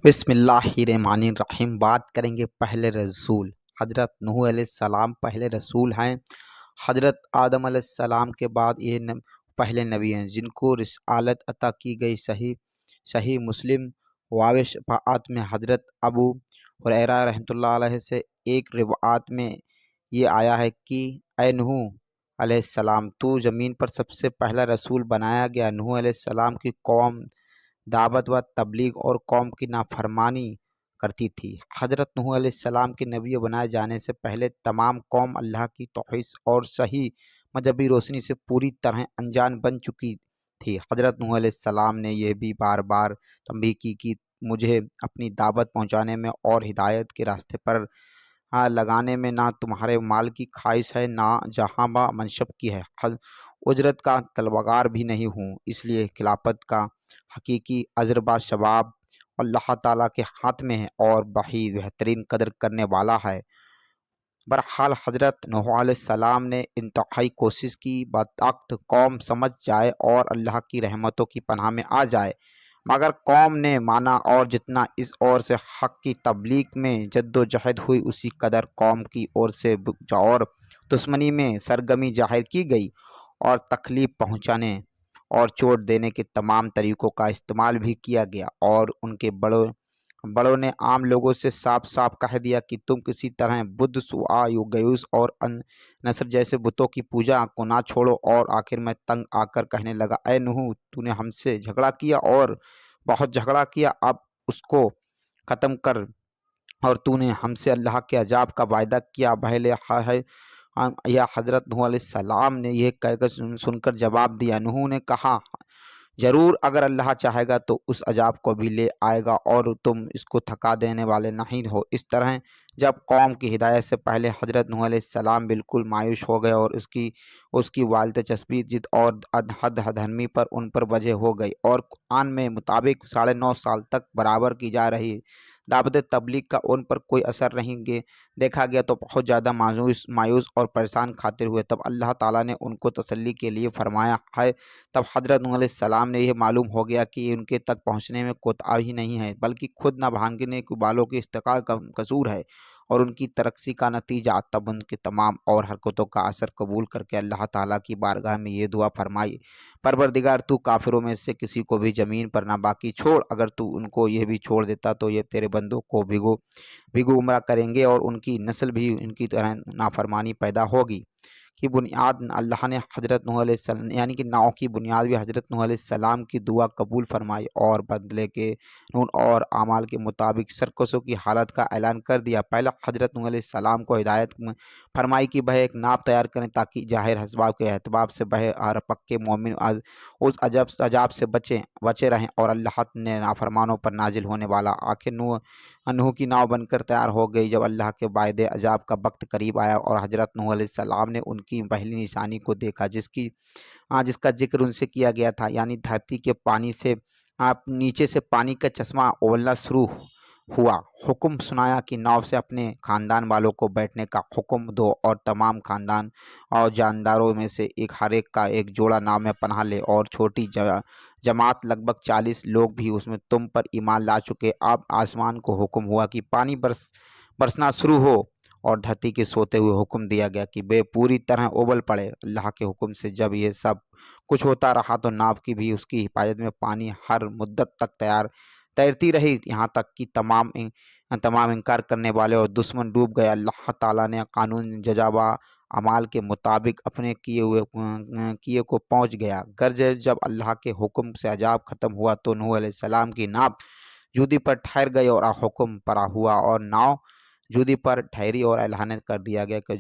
बिस्मिल्लाहिर्रहमानिर्रहीम। बात करेंगे पहले रसूल। हज़रत नूह अलैहिस्सलाम पहले रसूल हैं। हज़रत आदम अलैहिस्सलाम के बाद ये पहले नबी हैं जिनको रिसालत अता की गई। सही मुस्लिम वाव शफ़ाअत में हज़रत अबू हुरैरा रहमतुल्लाह अलैह से एक रिवायत में ये आया है कि ए नूह अलैहिस्सलाम, तू ज़मीन पर सबसे पहला रसूल बनाया गया। नूह अलैहिस्सलाम की कौम दावत व तबलीग और कौम की नाफरमानी करती थी। हज़रत नूह अलैहिस्सलाम के नबी बनाए जाने से पहले तमाम कौम अल्लाह की तौहीद और सही मजहबी रोशनी से पूरी तरह अनजान बन चुकी थी। हज़रत नूह अलैहिस्सलाम ने यह भी बार बार तंबीह की कि मुझे अपनी दावत पहुँचाने में और हिदायत के रास्ते पर लगाने में ना तुम्हारे माल की ख्वाहिश है, ना जहाँ बा मनशब की है। उजरत का तलबगार भी नहीं हूँ, इसलिए खिलाफत का हकीकी अजरबा शबाब अल्लाह ताला के हाथ में है और वही बेहतरीन कदर करने वाला है। बहरहाल हज़रत नूह अलैहिस्सलाम ने इंतहाई कोशिश की बदअक्त कौम समझ जाए और अल्लाह की रहमतों की पनाह में आ जाए, मगर कौम ने माना और जितना इस ओर से हक़ की तबलीग में जद्दोजहद हुई उसी कदर कौम की ओर से और दुश्मनी में सरगर्मी जाहिर की गई और तकलीफ़ पहुँचाने और चोट देने के तमाम तरीक़ों का इस्तेमाल भी किया गया। और उनके बड़ों ने आम लोगों से साफ साफ कह दिया कि तुम किसी तरह बुद्ध, सुआ, युगयूस और नसर जैसे बुतों की पूजा को ना छोड़ो। और आखिर में तंग आकर कहने लगा, ए नूह, तूने हमसे झगड़ा किया और बहुत झगड़ा किया, अब उसको ख़त्म कर। और तूने हमसे अल्लाह के अजाब का वायदा किया, पहले है या हज़रत नूह अलैहिस्सलाम ने यह कहकर सुनकर जवाब दिया। नूह ने कहा, ज़रूर, अगर अल्लाह चाहेगा तो उस अजाब को भी ले आएगा और तुम इसको थका देने वाले नहीं हो। इस तरह जब कौम की हिदायत से पहले हज़रत नूह अलैहिस्सलाम बिल्कुल मायूस हो गए और उसकी वालिद चस्पी जिद और हद धर्मी पर उन पर वजह हो गई और कुरान में मुताबिक 9.5 साल तक बराबर की जा रही दावत तबलीग का उन पर कोई असर नहीं देखा गया तो बहुत ज़्यादा मायूस और परेशान खातिर हुए। तब अल्लाह ताला ने उनको तसल्ली के लिए फरमाया है। तब हज़रत नूह अलैहिस्सलाम ने यह मालूम हो गया कि उनके तक पहुँचने में कोताही नहीं है, बल्कि खुद न भागने वालों के इस्तिक़ाल का कसूर है और उनकी तरक्सी का नतीजा। तब उनके तमाम और हरकतों का असर कबूल करके अल्लाह ताला की बारगाह में ये दुआ फरमाई, परवरदिगार, तू काफिरों में से किसी को भी ज़मीन पर ना बाकी छोड़। अगर तू उनको यह भी छोड़ देता तो ये तेरे बंदों को भिगो गुमराह करेंगे और उनकी नस्ल भी उनकी तरह नाफरमानी पैदा होगी। की बुनियाद अल्लाह ने हज़रत नूह अलैहिस्सलाम यानी कि नाव की बुनियाद भी हज़रत नूह अलैहिस्सलाम की दुआ कबूल फरमाई और बदले के नून और आमाल के मुताबिक सरकसों की हालत का ऐलान कर दिया। पहले हज़रत नूह अलैहिस्सलाम को हिदायत फरमाई कि वह एक नाव तैयार करें ताकि जाहिर हस्बाब के एतबाब से वह और पक्के मोमिन उस अजाब से बचे रहें और अल्लाह ने नाफरमानों पर नाजिल होने वाला। आखिर नूह की नाव बनकर तैयार हो गई। जब अल्लाह के वायदे अजाब का वक्त करीब आया और हज़रत नूह अलैहिस्सलाम ने उनकी पहली निशानी को देखा जिसका जिक्र उनसे किया गया था, यानी धरती के पानी से नीचे से पानी का चश्मा उबलना शुरू हुआ। हुक्म सुनाया कि नाव से अपने ख़ानदान वालों को बैठने का हुक्म दो और तमाम ख़ानदान और जानदारों में से हर एक का एक जोड़ा नाव में पनाह ले और छोटी जमात लगभग 40 लोग भी उसमें तुम पर ईमान ला चुके। अब आसमान को हुक्म हुआ कि पानी बरसना शुरू हो और धरती के सोते हुए हुक्म दिया गया कि वे पूरी तरह उबल पड़े। अल्लाह के हुक्म से जब ये सब कुछ होता रहा तो नाव की भी उसकी हिफाजत में पानी हर मुद्दत तक तैरती रही, यहाँ तक कि तमाम इनकार करने वाले और दुश्मन डूब गए। अल्लाह ताला ने कानून जजाबा अमाल के मुताबिक अपने किए को पहुँच गया। गर्ज जब अल्लाह के हुक्म से अजाब ख़त्म हुआ तो नूह अलैहिस्सलाम की नाव जूदी पर ठहर गई और हुक्म परा हुआ और नाव जूदी पर ठहरी और ऐलान कर दिया गया कि